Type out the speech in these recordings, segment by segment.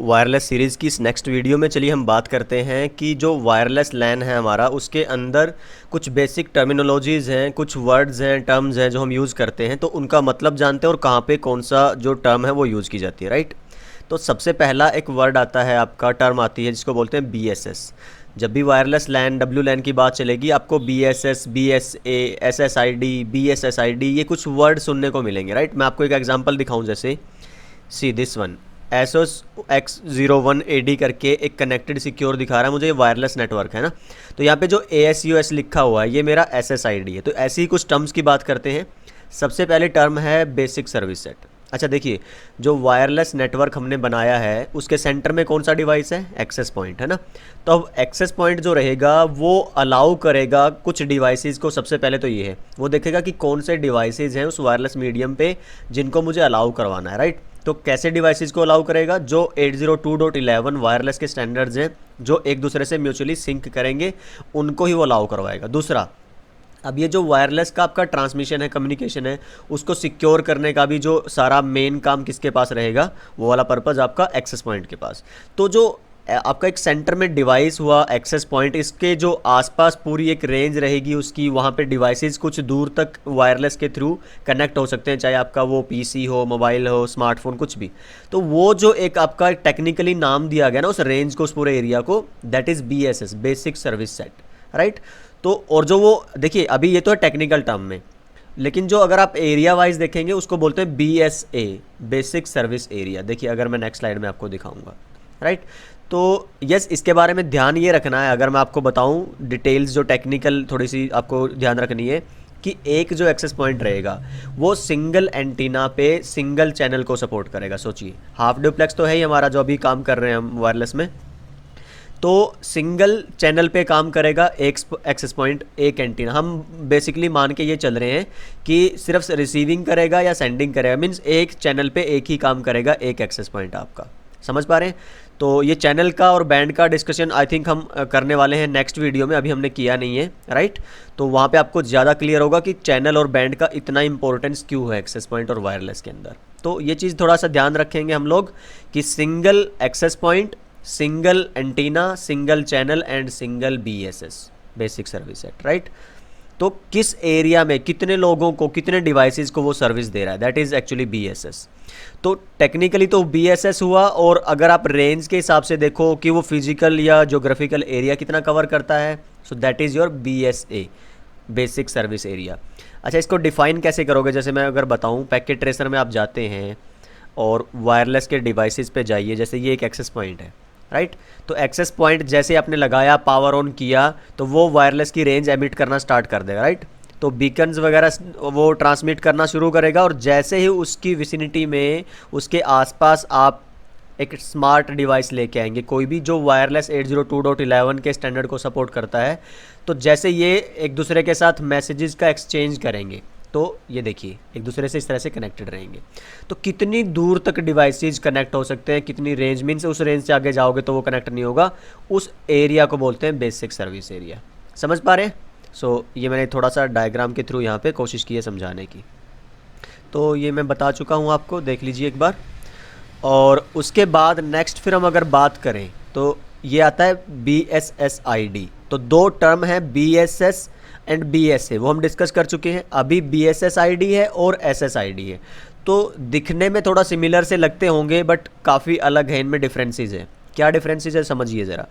Wireless series की इस next video में चलिए हम बात करते हैं कि जो वायरलेस लैन है हमारा, उसके अंदर कुछ बेसिक टर्मिनोलॉजीज़ हैं, कुछ वर्ड्स हैं, टर्म्स हैं जो हम यूज़ करते हैं, तो उनका मतलब जानते हैं और कहाँ पे कौन सा जो टर्म है वो यूज़ की जाती है, राइट। तो सबसे पहला एक वर्ड आता है आपका, टर्म आती है जिसको बोलते हैं BSS। जब भी वायरलेस लैन, डब्ल्यू लैन की बात चलेगी, आपको BSS, BSA, SSID, BSSID ये कुछ वर्ड सुनने को मिलेंगे, राइट। मैं आपको एक एग्जांपल दिखाऊं, जैसे see this one, Asus X01AD करके एक कनेक्टेड सिक्योर दिखा रहा है मुझे, ये वायरलेस नेटवर्क है ना। तो यहाँ पे जो ASUS लिखा हुआ है ये मेरा SSID है। तो ऐसी ही कुछ टर्म्स की बात करते हैं। सबसे पहले टर्म है बेसिक सर्विस सेट। अच्छा देखिए, जो वायरलेस नेटवर्क हमने बनाया है उसके सेंटर में कौन सा डिवाइस है? एक्सेस पॉइंट है ना। तो अब एक्सेस पॉइंट जो रहेगा वो अलाउ करेगा कुछ डिवाइसेस को। सबसे पहले तो ये है, वो देखेगा कि कौन से डिवाइसेस हैं उस वायरलेस मीडियम पे जिनको मुझे अलाउ करवाना है, राइट। तो कैसे डिवाइसेस को अलाउ करेगा? जो 802.11 वायरलेस के स्टैंडर्ड्स हैं जो एक दूसरे से म्यूचुअली सिंक करेंगे, उनको ही वो अलाउ करवाएगा। दूसरा, अब ये जो वायरलेस का आपका ट्रांसमिशन है, कम्युनिकेशन है, उसको सिक्योर करने का भी जो सारा मेन काम किसके पास रहेगा? वो वाला पर्पज़ आपका एक्सेस पॉइंट के पास। तो जो आपका एक सेंटर में डिवाइस हुआ एक्सेस पॉइंट, इसके जो आसपास पूरी एक रेंज रहेगी उसकी, वहाँ पे डिवाइसेस कुछ दूर तक वायरलेस के थ्रू कनेक्ट हो सकते हैं, चाहे आपका वो पीसी हो, मोबाइल हो, स्मार्टफोन, कुछ भी। तो वो जो एक आपका टेक्निकली नाम दिया गया ना उस रेंज को, उस पूरे एरिया को, that is BSS, basic service set, right. तो और जो वो देखिए, अभी ये तो है टेक्निकल टर्म में, लेकिन जो अगर आप एरिया वाइज देखेंगे उसको बोलते हैं BSA, बेसिक सर्विस एरिया। देखिए अगर मैं नेक्स्ट स्लाइड में आपको दिखाऊंगा, राइट। तो यस, इसके बारे में ध्यान ये रखना है, अगर मैं आपको बताऊं डिटेल्स जो टेक्निकल थोड़ी सी आपको ध्यान रखनी है, कि एक जो एक्सेस पॉइंट रहेगा वो सिंगल एंटीना पे सिंगल चैनल को सपोर्ट करेगा। सोचिए, हाफ डुप्लेक्स तो है ही हमारा जो अभी काम कर रहे हैं हम वायरलेस में, तो सिंगल चैनल पे काम करेगा एक एक्सेस पॉइंट, एक एंटीना। हम बेसिकली मान के ये चल रहे हैं कि सिर्फ रिसीविंग करेगा या सेंडिंग करेगा, मीन्स एक चैनल पे एक ही काम करेगा एक एक्सेस पॉइंट। आपका समझ पा रहे हैं? तो ये चैनल का और बैंड का डिस्कशन आई थिंक हम करने वाले हैं नेक्स्ट वीडियो में, अभी हमने किया नहीं है, राइट। तो वहाँ पे आपको ज़्यादा क्लियर होगा कि चैनल और बैंड का इतना इंपॉर्टेंस क्यों है एक्सेस पॉइंट और वायरलेस के अंदर। तो ये चीज़ थोड़ा सा ध्यान रखेंगे हम लोग कि single access point, single antenna, single channel and single BSS, basic service set, right. तो किस एरिया में कितने लोगों को, कितने डिवाइसेस को वो सर्विस दे रहा है, दैट इज़ एक्चुअली BSS। तो टेक्निकली तो BSS हुआ, और अगर आप रेंज के हिसाब से देखो कि वो फिजिकल या ज्योग्राफिकल एरिया कितना कवर करता है, so that is your BSA, basic service area. अच्छा, इसको डिफाइन कैसे करोगे? जैसे मैं अगर बताऊँ, पैकेट ट्रेसर में आप जाते हैं और वायरलेस के डिवाइसेस पे जाइए, जैसे ये एक एक्सेस पॉइंट है, राइट। तो एक्सेस पॉइंट जैसे आपने लगाया, पावर ऑन किया, तो वो वायरलेस की रेंज एमिट करना स्टार्ट कर देगा, राइट। तो बीकन्स वगैरह वो ट्रांसमिट करना शुरू करेगा, और जैसे ही उसकी विसिनिटी में, उसके आसपास आप एक स्मार्ट डिवाइस लेके आएंगे, कोई भी जो वायरलेस 802.11 के स्टैंडर्ड को सपोर्ट करता है, तो जैसे ये एक दूसरे के साथ मैसेजेस का एक्सचेंज करेंगे, तो ये देखिए एक दूसरे से इस तरह से कनेक्टेड रहेंगे। तो कितनी दूर तक डिवाइसेज कनेक्ट हो सकते हैं, कितनी रेंज, मीन्स उस रेंज से आगे जाओगे तो वो कनेक्ट नहीं होगा, उस एरिया को बोलते हैं बेसिक सर्विस एरिया। समझ पा रहे हैं? सो ये मैंने थोड़ा सा डायग्राम के थ्रू यहाँ पे कोशिश की है समझाने की। तो ये मैं बता चुका हूँ आपको, देख लीजिए एक बार। और उसके बाद नेक्स्ट फिर हम अगर बात करें तो ये आता है BSSID। तो दो टर्म है, BSS एंड BSA, वो हम डिस्कस कर चुके हैं। अभी BSSID है और SSID है। तो दिखने में थोड़ा सिमिलर से लगते होंगे, बट काफ़ी अलग है, इनमें डिफरेंसेस है। क्या डिफरेंसेस है समझिए ज़रा।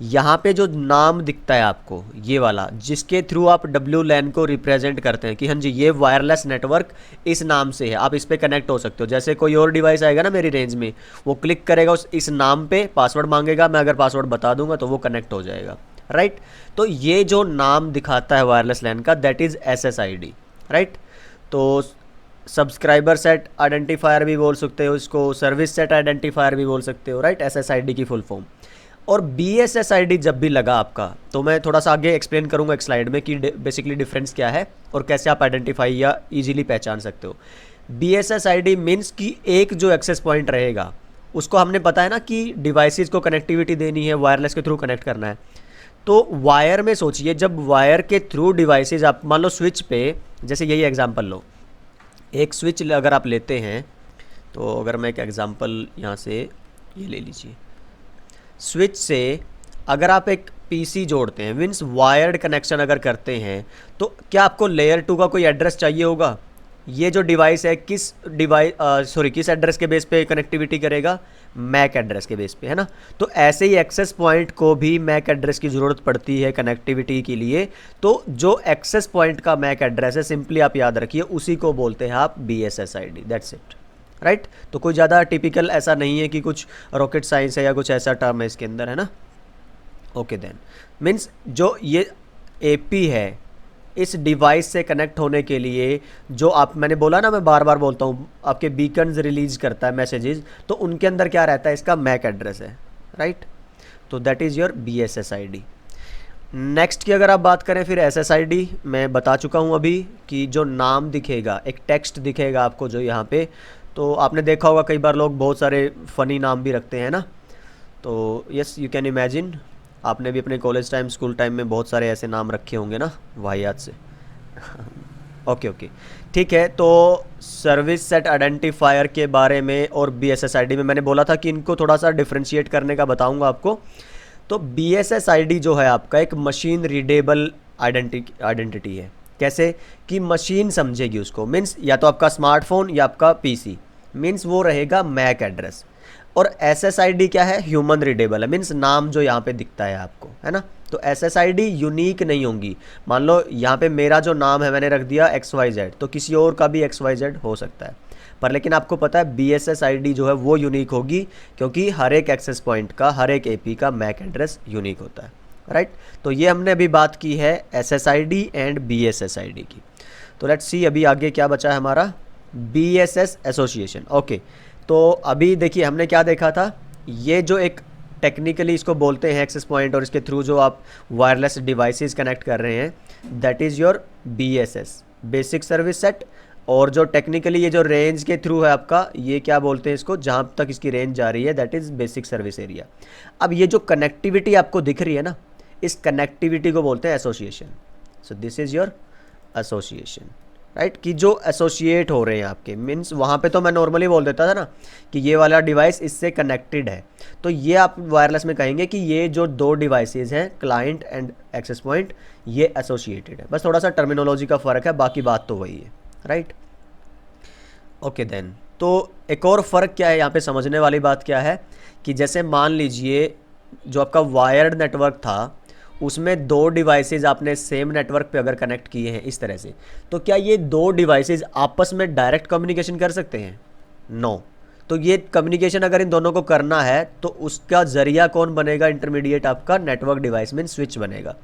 यहाँ पे जो नाम दिखता है आपको, ये वाला, जिसके थ्रू आप WLAN को रिप्रेजेंट करते हैं कि हाँ जी ये वायरलेस नेटवर्क इस नाम से है, आप इस पर कनेक्ट हो सकते हो। जैसे कोई और डिवाइस आएगा ना मेरी रेंज में, वो क्लिक करेगा इस नाम पे, पासवर्ड मांगेगा, मैं अगर पासवर्ड बता दूंगा तो वो कनेक्ट हो जाएगा, राइट। तो ये जो नाम दिखाता है वायरलेस लैन का, दैट इज़ SSID, राइट। तो सब्सक्राइबर सेट आइडेंटिफायर भी बोल सकते हो इसको, सर्विस सेट आइडेंटिफायर भी बोल सकते हो, राइट। SSID की फुल फॉर्म। और BSSID जब भी लगा आपका, तो मैं थोड़ा सा आगे एक्सप्लेन करूंगा एक स्लाइड में कि बेसिकली डिफरेंस क्या है और कैसे आप आइडेंटिफाई या इजीली पहचान सकते हो। BSSID मीन्स कि एक जो एक्सेस पॉइंट रहेगा, उसको हमने पता है ना कि डिवाइसेस को कनेक्टिविटी देनी है, वायरलेस के थ्रू कनेक्ट करना है। तो वायर में सोचिए, जब वायर के थ्रू डिवाइसेस, आप मान लो स्विच पे, जैसे यही एग्जांपल लो, एक स्विच अगर आप लेते हैं, तो अगर मैं एक एग्जांपल यहाँ से ये ले लीजिए। स्विच से अगर आप एक पीसी जोड़ते हैं, मीन्स वायर्ड कनेक्शन अगर करते हैं, तो क्या आपको लेयर 2 का कोई एड्रेस चाहिए होगा? ये जो डिवाइस है किस किस एड्रेस के बेस पे कनेक्टिविटी करेगा? मैक एड्रेस के बेस पे, है ना। तो ऐसे ही एक्सेस पॉइंट को भी मैक एड्रेस की ज़रूरत पड़ती है कनेक्टिविटी के लिए। तो जो एक्सेस पॉइंट का मैक एड्रेस है, सिंपली आप याद रखिए उसी को बोलते हैं आप BSSID, दैट्स इट, राइट। तो कोई ज़्यादा टिपिकल ऐसा नहीं है कि कुछ रॉकेट साइंस है या कुछ ऐसा टर्म है इसके अंदर, है ना। ओके देन, मीन्स जो ये AP है, इस डिवाइस से कनेक्ट होने के लिए जो आप, मैंने बोला ना, मैं बार बार बोलता हूँ, आपके बीकन्स रिलीज करता है मैसेजेस, तो उनके अंदर क्या रहता है? इसका मैक एड्रेस है, राइट। तो that is your BSSID। Next की अगर आप बात करें फिर SSID, मैं बता चुका हूँ अभी कि जो नाम दिखेगा, एक टेक्स्ट दिखेगा आपको जो यहाँ पे, तो आपने देखा होगा कई बार लोग बहुत सारे फ़नी नाम भी रखते हैं ना। तो यस, यू कैन इमेजिन, आपने भी अपने कॉलेज टाइम, स्कूल टाइम में बहुत सारे ऐसे नाम रखे होंगे ना वाहियात से। ओके ओके, ठीक है। तो सर्विस सेट आइडेंटिफायर के बारे में और BSSID में मैंने बोला था कि इनको थोड़ा सा डिफ्रेंशिएट करने का बताऊंगा आपको। तो BSSID जो है आपका एक मशीन रीडेबल आइडेंटिटी है। कैसे? कि मशीन समझेगी उसको, मीन्स या तो आपका स्मार्टफोन या आपका PC, मीन्स वो रहेगा मैक एड्रेस। और SSID क्या है? ह्यूमन रीडेबल है, मीन्स नाम जो यहाँ पे दिखता है आपको, है ना। तो SSID यूनिक नहीं होंगी। मान लो यहाँ पे मेरा जो नाम है मैंने रख दिया XYZ, तो किसी और का भी XYZ हो सकता है, पर लेकिन आपको पता है BSSID जो है वो यूनिक होगी, क्योंकि हर एक एक्सेस पॉइंट का, हर एक AP का मैक एड्रेस यूनिक होता है, राइट। तो ये हमने अभी बात की है SSID एंड BSSID की। तो लेट्स सी अभी आगे क्या बचा है हमारा, BSS एसोसिएशन। ओके, तो अभी देखिए हमने क्या देखा था, ये जो एक टेक्निकली इसको बोलते हैं एक्सेस पॉइंट, और इसके थ्रू जो आप वायरलेस डिवाइसेस कनेक्ट कर रहे हैं, that is your BSS, basic service set. और जो टेक्निकली ये जो रेंज के थ्रू है आपका, ये क्या बोलते हैं इसको, जहाँ तक इसकी रेंज जा रही है, that is basic service area. अब ये जो कनेक्टिविटी आपको दिख रही है ना, इस कनेक्टिविटी को बोलते हैं association. So this is your association, right. कि जो एसोसिएट हो रहे हैं आपके, मीन्स वहाँ पे तो मैं नॉर्मली बोल देता था ना कि ये वाला डिवाइस इससे कनेक्टेड है, तो ये आप वायरलेस में कहेंगे कि ये जो दो डिवाइसेस हैं, क्लाइंट एंड एक्सेस पॉइंट, ये एसोसिएटेड है। बस थोड़ा सा टर्मिनोलॉजी का फ़र्क है, बाकी बात तो वही है, राइट। ओके देन, तो एक और फ़र्क क्या है यहाँ पे, समझने वाली बात क्या है कि जैसे मान लीजिए जो आपका वायर्ड नेटवर्क था, उसमें दो डिवाइसेस आपने सेम नेटवर्क पे अगर कनेक्ट किए हैं इस तरह से, तो क्या ये दो डिवाइसेस आपस में डायरेक्ट कम्युनिकेशन कर सकते हैं? नो। तो ये कम्युनिकेशन अगर इन दोनों को करना है तो उसका ज़रिया कौन बनेगा? इंटरमीडिएट आपका नेटवर्क डिवाइस में स्विच बनेगा।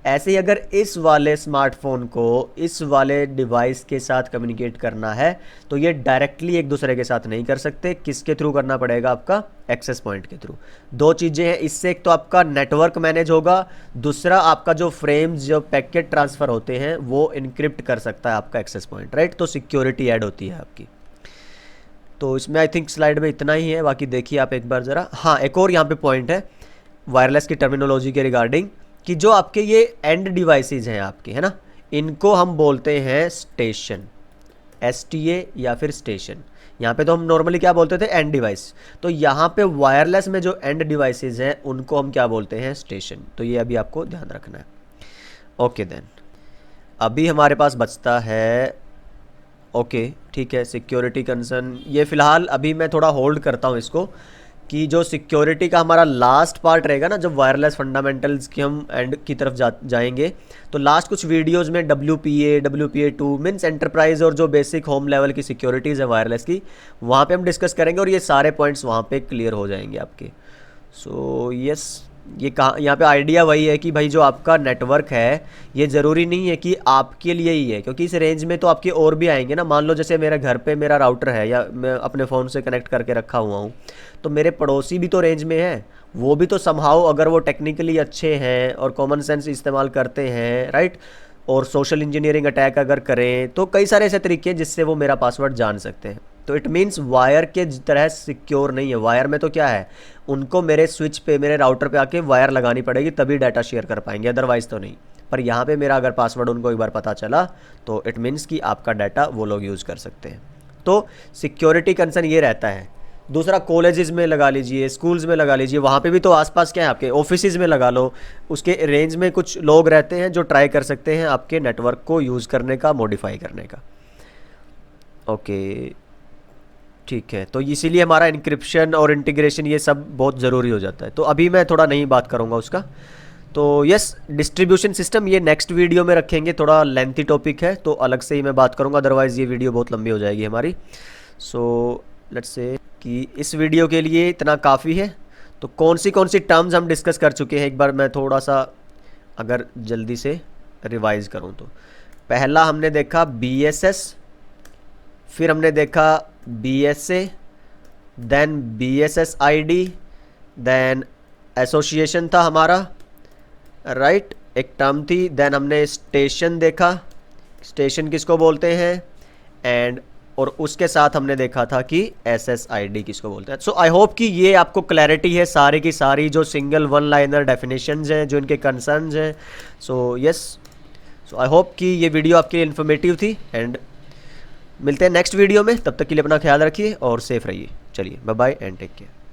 ऐसे ही अगर इस वाले स्मार्टफोन को इस वाले डिवाइस के साथ कम्युनिकेट करना है तो ये डायरेक्टली एक दूसरे के साथ नहीं कर सकते। किसके थ्रू करना पड़ेगा? आपका एक्सेस पॉइंट के थ्रू। दो चीज़ें हैं इससे, एक तो आपका नेटवर्क मैनेज होगा, दूसरा आपका जो फ्रेम्स, जो पैकेट ट्रांसफ़र होते हैं वो इनक्रिप्ट कर सकता है आपका एक्सेस पॉइंट, राइट। तो सिक्योरिटी ऐड होती है आपकी। तो इसमें आई थिंक स्लाइड में इतना ही है, बाकी देखिए आप एक बार ज़रा। हाँ, एक और यहाँ पे पॉइंट है वायरलेस की टर्मिनोलॉजी के रिगार्डिंग, कि जो आपके ये एंड डिवाइसेस हैं आपके, है ना, इनको हम बोलते हैं स्टेशन, STA या फिर स्टेशन। यहाँ पे तो हम नॉर्मली क्या बोलते थे? And device. तो यहाँ पे वायरलेस में जो एंड डिवाइसेस हैं उनको हम क्या बोलते हैं? स्टेशन। तो ये अभी आपको ध्यान रखना है। ओके देन, अभी हमारे पास बचता है, ओके ठीक है, सिक्योरिटी कंसर्न। ये फ़िलहाल अभी मैं थोड़ा होल्ड करता हूँ इसको, कि जो सिक्योरिटी का हमारा लास्ट पार्ट रहेगा ना, जब वायरलेस फंडामेंटल्स की हम एंड की तरफ जाएंगे, तो लास्ट कुछ वीडियोस में WPA2 मीन्स एंटरप्राइज और जो बेसिक होम लेवल की सिक्योरिटीज़ है वायरलेस की, वहाँ पे हम डिस्कस करेंगे और ये सारे पॉइंट्स वहाँ पे क्लियर हो जाएंगे आपके। सो यस, ये कहाँ, यहाँ पे आइडिया वही है कि भाई जो आपका नेटवर्क है ये ज़रूरी नहीं है कि आपके लिए ही है, क्योंकि इस रेंज में तो आपके और भी आएंगे ना। मान लो जैसे मेरे घर पे मेरा राउटर है या मैं अपने फ़ोन से कनेक्ट करके रखा हुआ हूँ, तो मेरे पड़ोसी भी तो रेंज में है, वो भी तो समहाउ अगर वो टेक्निकली अच्छे हैं और कॉमन सेंस इस्तेमाल करते हैं, राइट, और सोशल इंजीनियरिंग अटैक अगर करें, तो कई सारे ऐसे तरीके हैं जिससे वो मेरा पासवर्ड जान सकते हैं। तो इट मीन्स वायर के तरह सिक्योर नहीं है। वायर में तो क्या है, उनको मेरे स्विच पे, मेरे राउटर पे आके वायर लगानी पड़ेगी तभी डाटा शेयर कर पाएंगे, अदरवाइज़ तो नहीं। पर यहाँ पे मेरा अगर पासवर्ड उनको एक बार पता चला तो इट मीन्स कि आपका डाटा वो लोग यूज़ कर सकते हैं। तो सिक्योरिटी कंसर्न ये रहता है दूसरा कॉलेजेस में लगा लीजिए, स्कूल्स में लगा लीजिए, वहाँ पे भी तो आसपास क्या है आपके ऑफिसेज में लगा लो, उसके रेंज में कुछ लोग रहते हैं जो ट्राई कर सकते हैं आपके नेटवर्क को यूज़ करने का, मॉडिफाई करने का। ओके, ठीक है। तो इसीलिए हमारा इंक्रिप्शन और इंटीग्रेशन ये सब बहुत ज़रूरी हो जाता है। तो अभी मैं थोड़ा नहीं बात करूँगा उसका। तो यस, डिस्ट्रीब्यूशन सिस्टम ये नेक्स्ट वीडियो में रखेंगे, थोड़ा लेंथी टॉपिक है तो अलग से ही मैं बात करूँगा, अदरवाइज़ ये वीडियो बहुत लंबी हो जाएगी हमारी। सो लेट्स से कि इस वीडियो के लिए इतना काफ़ी है। तो कौन सी टर्म्स हम डिस्कस कर चुके हैं, एक बार मैं थोड़ा सा अगर जल्दी से रिवाइज़ करूँ तो पहला हमने देखा BSS, फिर हमने देखा BSA, then BSSID, then association था हमारा, राइट, एक टर्म थी। देन हमने स्टेशन देखा, स्टेशन किसको बोलते हैं, एंड और उसके साथ हमने देखा था कि SSID किसको बोलते हैं। सो आई होप कि ये आपको क्लैरिटी है सारी की सारी जो सिंगल वन लाइनर डेफिनेशंस हैं, जो इनके कंसर्न्स हैं। So yes, so I hope कि ये वीडियो आपके लिए इन्फॉर्मेटिव थी, एंड मिलते हैं नेक्स्ट वीडियो में। तब तक के लिए अपना ख्याल रखिए और सेफ रहिए। चलिए, bye bye and take care.